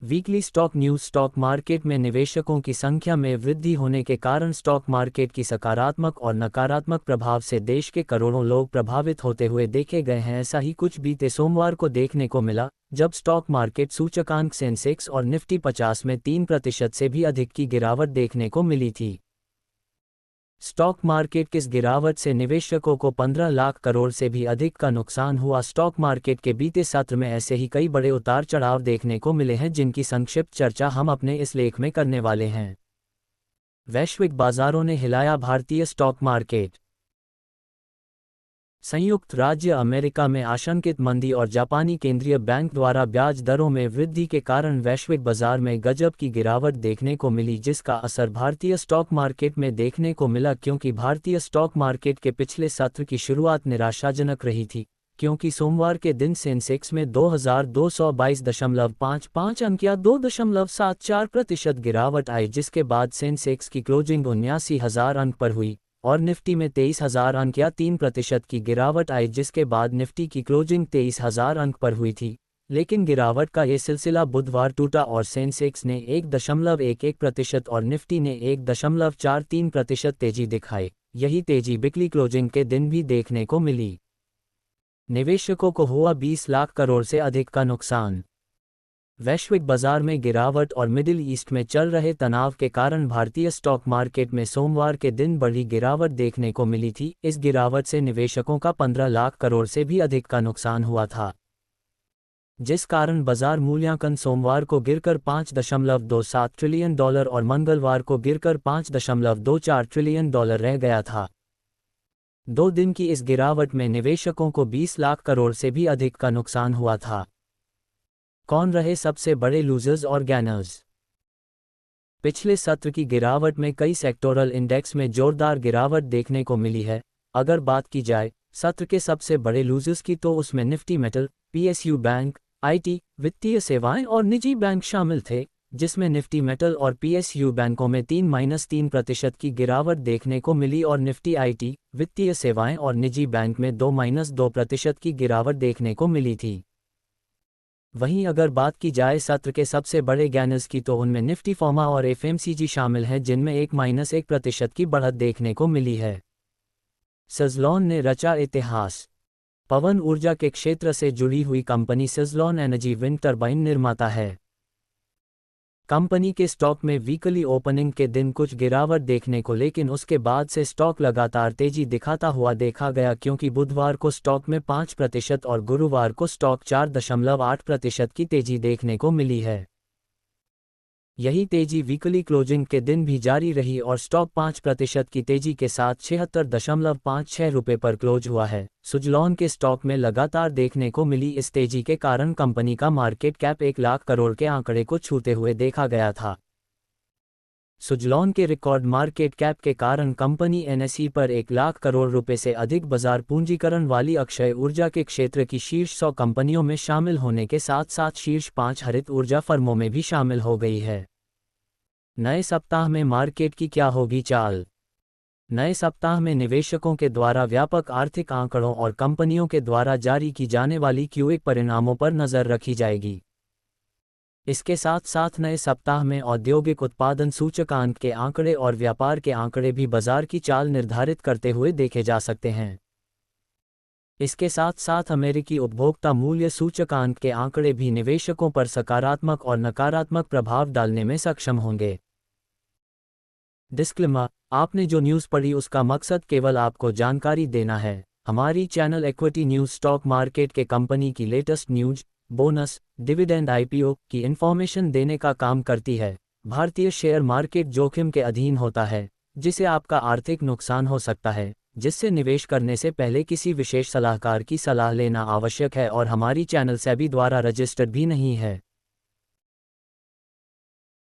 Weekly stock news. Stock market में निवेशकों की संख्या में वृद्धि होने के कारण स्टॉक मार्केट की सकारात्मक और नकारात्मक प्रभाव से देश के करोड़ों लोग प्रभावित होते हुए देखे गए हैं। ऐसा ही कुछ बीते सोमवार को देखने को मिला, जब स्टॉक मार्केट सूचकांक सेंसेक्स और निफ्टी 50 में 3% से भी अधिक की गिरावट देखने को मिली थी। स्टॉक मार्केट की इस गिरावट से निवेशकों को 15 लाख करोड़ से भी अधिक का नुकसान हुआ। स्टॉक मार्केट के बीते सत्र में ऐसे ही कई बड़े उतार चढ़ाव देखने को मिले हैं, जिनकी संक्षिप्त चर्चा हम अपने इस लेख में करने वाले हैं। वैश्विक बाजारों ने हिलाया भारतीय स्टॉक मार्केट। संयुक्त राज्य अमेरिका में आशंकित मंदी और जापानी केंद्रीय बैंक द्वारा ब्याज दरों में वृद्धि के कारण वैश्विक बाजार में गजब की गिरावट देखने को मिली, जिसका असर भारतीय स्टॉक मार्केट में देखने को मिला। क्योंकि भारतीय स्टॉक मार्केट के पिछले सत्र की शुरुआत निराशाजनक रही थी, क्योंकि सोमवार के दिन सेंसेक्स में 2222.55 अंक या 2.74% गिरावट आई, जिसके बाद सेंसेक्स की क्लोजिंग 79,000 अंक पर हुई और निफ्टी में 23,000 अंक या 3% की गिरावट आई, जिसके बाद निफ्टी की क्लोजिंग 23,000 अंक पर हुई थी। लेकिन गिरावट का ये सिलसिला बुधवार टूटा और सेंसेक्स ने 1.11% और निफ्टी ने 1.43% तेजी दिखाई। यही तेजी बिकली क्लोजिंग के दिन भी देखने को मिली। निवेशकों को हुआ 20 लाख करोड़ से अधिक का नुकसान। वैश्विक बाजार में गिरावट और मिडिल ईस्ट में चल रहे तनाव के कारण भारतीय स्टॉक मार्केट में सोमवार के दिन बड़ी गिरावट देखने को मिली थी। इस गिरावट से निवेशकों का 15 लाख करोड़ से भी अधिक का नुकसान हुआ था, जिस कारण बाजार मूल्यांकन सोमवार को गिरकर $5.27 ट्रिलियन और मंगलवार को गिरकर $5.24 ट्रिलियन रह गया था। 2 दिन की इस गिरावट में निवेशकों को 20 लाख करोड़ से भी अधिक का नुकसान हुआ था। कौन रहे सबसे बड़े लूजर्स और गैनर्स? पिछले सत्र की गिरावट में कई सेक्टोरल इंडेक्स में जोरदार गिरावट देखने को मिली है। अगर बात की जाए सत्र के सबसे बड़े लूजर्स की, तो उसमें Nifty metal, PSU bank, IT, वित्तीय सेवाएं और निजी बैंक शामिल थे, जिसमें निफ्टी मेटल और पीएसयू बैंकों में 3-3% की गिरावट देखने को मिली और निफ्टी आईटी, वित्तीय सेवाएं और निजी बैंक में 2-2% की गिरावट देखने को मिली थी। वहीं अगर बात की जाए सत्र के सबसे बड़े गैनर्स की, तो उनमें निफ्टी फार्मा और एफएमसीजी शामिल हैं, जिनमें 1-1% की बढ़त देखने को मिली है। सज़लॉन ने रचा इतिहास। पवन ऊर्जा के क्षेत्र से जुड़ी हुई कंपनी सज़लॉन एनर्जी विंड टरबाइन निर्माता है। कंपनी के स्टॉक में वीकली ओपनिंग के दिन कुछ गिरावट देखने को, लेकिन उसके बाद से स्टॉक लगातार तेजी दिखाता हुआ देखा गया, क्योंकि बुधवार को स्टॉक में 5% और गुरुवार को स्टॉक 4.8% की तेजी देखने को मिली है। यही तेजी वीकली क्लोजिंग के दिन भी जारी रही और स्टॉक 5% की तेजी के साथ 76.56 रुपये पर क्लोज हुआ है। सुज़लॉन के स्टॉक में लगातार देखने को मिली इस तेजी के कारण कंपनी का मार्केट कैप 1 लाख करोड़ के आंकड़े को छूते हुए देखा गया था। सुज़लॉन के रिकॉर्ड मार्केट कैप के कारण कंपनी एनएसई पर 1 लाख करोड़ रुपए से अधिक बाजार पूंजीकरण वाली अक्षय ऊर्जा के क्षेत्र की शीर्ष 100 कंपनियों में शामिल होने के साथ साथ शीर्ष 5 हरित ऊर्जा फर्मों में भी शामिल हो गई है। नए सप्ताह में मार्केट की क्या होगी चाल? नए सप्ताह में निवेशकों के द्वारा व्यापक आर्थिक आंकड़ों और कंपनियों के द्वारा जारी की जाने वाली Q1 परिणामों पर नजर रखी जाएगी। इसके साथ साथ नए सप्ताह में औद्योगिक उत्पादन सूचकांक के आंकड़े और व्यापार के आंकड़े भी बाजार की चाल निर्धारित करते हुए देखे जा सकते हैं। इसके साथ साथ अमेरिकी उपभोक्ता मूल्य सूचकांक के आंकड़े भी निवेशकों पर सकारात्मक और नकारात्मक प्रभाव डालने में सक्षम होंगे। डिस्क्लेमर: आपने जो न्यूज़ पढ़ी उसका मकसद केवल आपको जानकारी देना है। हमारी channel equity news stock market के कंपनी की latest news, bonus, dividend, IPO की इन्फॉर्मेशन देने का काम करती है। भारतीय शेयर मार्केट जोखिम के अधीन होता है, जिसे आपका आर्थिक नुकसान हो सकता है, जिससे निवेश करने से पहले किसी विशेष सलाहकार की सलाह लेना आवश्यक है और हमारी चैनल सेबी द्वारा रजिस्टर्ड भी नहीं है।